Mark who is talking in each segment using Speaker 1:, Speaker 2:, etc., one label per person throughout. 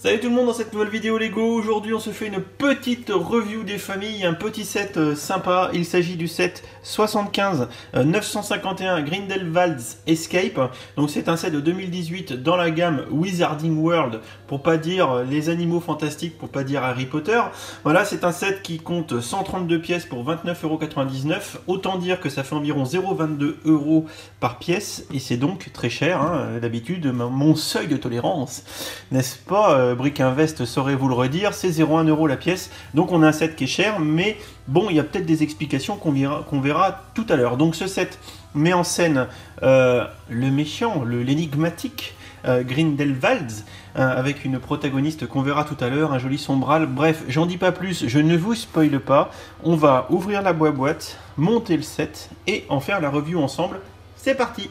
Speaker 1: Salut tout le monde, dans cette nouvelle vidéo Lego, aujourd'hui on se fait une petite review des familles, un petit set sympa. Il s'agit du set 75 951 Grindelwald's Escape. Donc c'est un set de 2018 dans la gamme Wizarding World, pour pas dire les animaux fantastiques, pour pas dire Harry Potter. Voilà, c'est un set qui compte 132 pièces pour 29,99 €. Autant dire que ça fait environ 0,22 € par pièce, et c'est donc très cher, hein. D'habitude mon seuil de tolérance, n'est-ce pas, Brick Invest saurait vous le redire, c'est 0,1 € la pièce. Donc on a un set qui est cher, mais bon, il y a peut-être des explications qu'on verra tout à l'heure. Donc ce set met en scène le méchant, l'énigmatique Grindelwald, avec une protagoniste qu'on verra tout à l'heure, un joli sombral. Bref, j'en dis pas plus, je ne vous spoile pas. On va ouvrir la boîte, monter le set et en faire la review ensemble. C'est parti!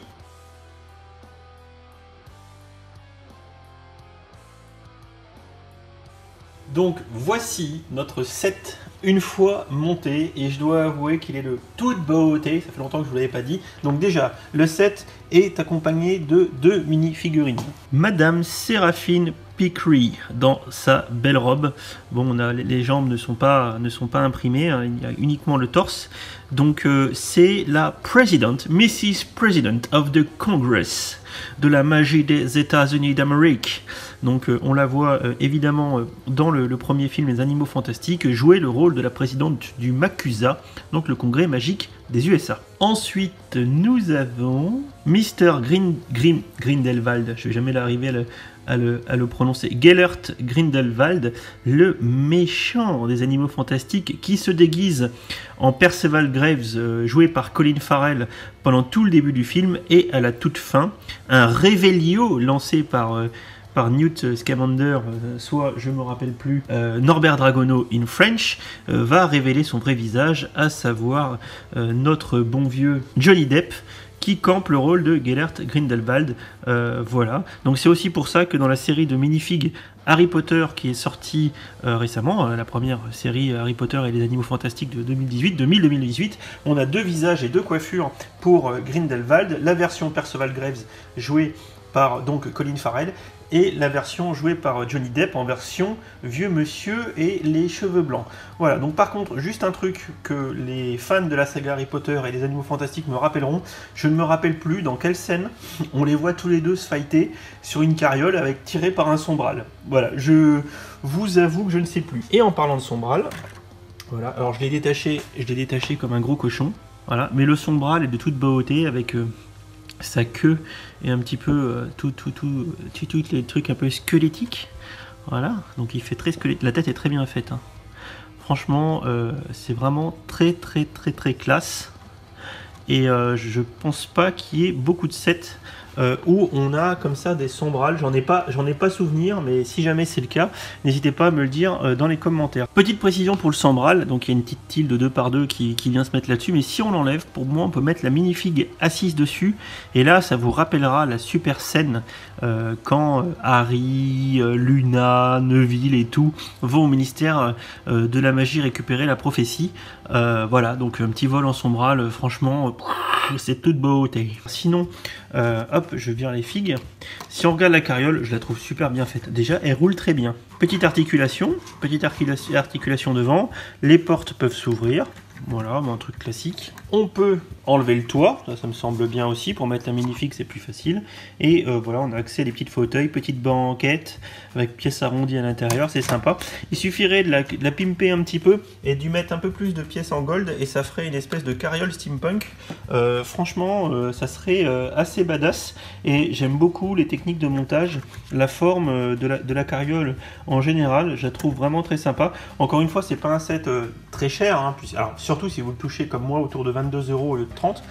Speaker 1: Donc voici notre set une fois monté, et je dois avouer qu'il est de toute beauté, ça fait longtemps que je vous l'avais pas dit. Donc déjà, le set est accompagné de deux mini-figurines. Madame Séraphine Pickery dans sa belle robe. Bon, les jambes ne sont pas imprimées, hein, il y a uniquement le torse. Donc c'est la President, Mrs. President of the Congress, de la magie des États-Unis d'Amérique. Donc on la voit évidemment dans le premier film Les Animaux Fantastiques jouer le rôle de la présidente du MACUSA, donc le congrès magique des USA. Ensuite nous avons Mr. Grindelwald, je vais jamais arriver à le prononcer, Gellert Grindelwald, le méchant des Animaux Fantastiques, qui se déguise en Perceval Graves, joué par Colin Farrell pendant tout le début du film, et à la toute fin, un Revelio lancé par Newt Scamander, soit je me rappelle plus, Norbert Dragono in French, va révéler son vrai visage, à savoir notre bon vieux Johnny Depp, qui campe le rôle de Gellert Grindelwald. Voilà, donc c'est aussi pour ça que dans la série de minifigs Harry Potter qui est sortie récemment, la première série Harry Potter et les Animaux Fantastiques de 2018, on a deux visages et deux coiffures pour Grindelwald, la version Perceval Graves jouée par donc Colin Farrell, et la version jouée par Johnny Depp en version vieux monsieur et les cheveux blancs. Voilà, donc par contre, juste un truc que les fans de la saga Harry Potter et les Animaux Fantastiques me rappelleront, je ne me rappelle plus dans quelle scène on les voit tous les deux se fighter sur une carriole avec tiré par un sombral. Voilà, je vous avoue que je ne sais plus. Et en parlant de sombral, voilà, alors je l'ai détaché comme un gros cochon, voilà, mais le sombral est de toute beauté avec sa queue et un petit peu tous les trucs un peu squelettiques. Voilà, donc il fait très squelettique. La tête est très bien faite, hein. Franchement, c'est vraiment très classe. Et je pense pas qu'il y ait beaucoup de sets où on a comme ça des sombrales. J'en ai pas souvenir, mais si jamais c'est le cas, n'hésitez pas à me le dire dans les commentaires. Petite précision pour le sombral, donc il y a une petite tilde 2x2 qui vient se mettre là-dessus, mais si on l'enlève, pour moi on peut mettre la minifig assise dessus, et là ça vous rappellera la super scène quand Harry, Luna, Neville et tout vont au ministère de la magie récupérer la prophétie. Voilà, donc un petit vol en sombral, franchement c'est toute beauté. Sinon, hop, je vire les figues. Si on regarde la carriole, je la trouve super bien faite. Déjà, elle roule très bien. Petite articulation devant. Les portes peuvent s'ouvrir. Voilà, un truc classique. On peut enlever le toit, ça me semble bien aussi, pour mettre la minifig c'est plus facile. Et voilà, on a accès à des petites fauteuils, petites banquettes, avec pièces arrondies à l'intérieur, c'est sympa. Il suffirait de la pimper un petit peu, et d'y mettre un peu plus de pièces en gold, et ça ferait une espèce de carriole steampunk. Franchement, ça serait assez badass, et j'aime beaucoup les techniques de montage, la forme de la carriole en général, je la trouve vraiment très sympa. Encore une fois, c'est pas un set très cher, hein, alors surtout si vous le touchez comme moi autour de 22 € au lieu de 30,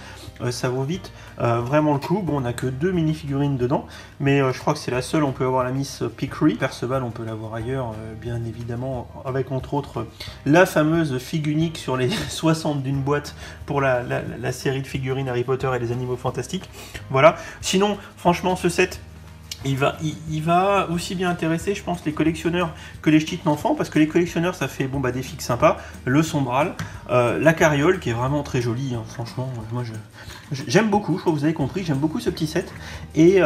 Speaker 1: ça vaut vite vraiment le coup. Bon, on n'a que deux mini-figurines dedans, mais je crois que c'est la seule. On peut avoir la Miss Pickery. Perceval, on peut l'avoir ailleurs, bien évidemment, avec entre autres la fameuse figue unique sur les 60 d'une boîte pour la série de figurines Harry Potter et les Animaux Fantastiques. Voilà. Sinon, franchement, ce set, Il va aussi bien intéresser, je pense, les collectionneurs que les ch'tis d'enfants, parce que les collectionneurs, ça fait bon, bah, des figues sympas, le sombral, la carriole, qui est vraiment très jolie, hein, franchement, moi j'aime beaucoup, je crois que vous avez compris, j'aime beaucoup ce petit set, et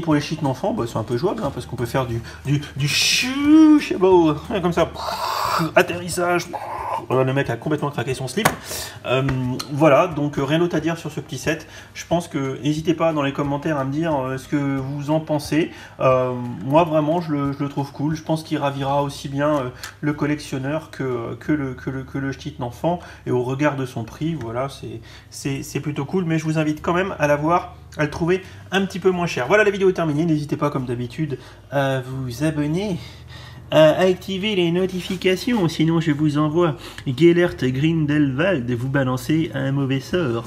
Speaker 1: pour les ch'tis d'enfants, bah, c'est un peu jouable, hein, parce qu'on peut faire du chou, je sais pas, comme ça, atterrissage, le mec a complètement craqué son slip. Voilà, donc rien d'autre à dire sur ce petit set. Je pense que n'hésitez pas dans les commentaires à me dire ce que vous en pensez. Moi vraiment je le trouve cool. Je pense qu'il ravira aussi bien le collectionneur que le ch'ti d'enfant. Et au regard de son prix, voilà, c'est plutôt cool. Mais je vous invite quand même à l'avoir, à le trouver un petit peu moins cher. Voilà, la vidéo est terminée. N'hésitez pas comme d'habitude à vous abonner, à activer les notifications, sinon je vous envoie Gellert Grindelwald vous balancer un mauvais sort.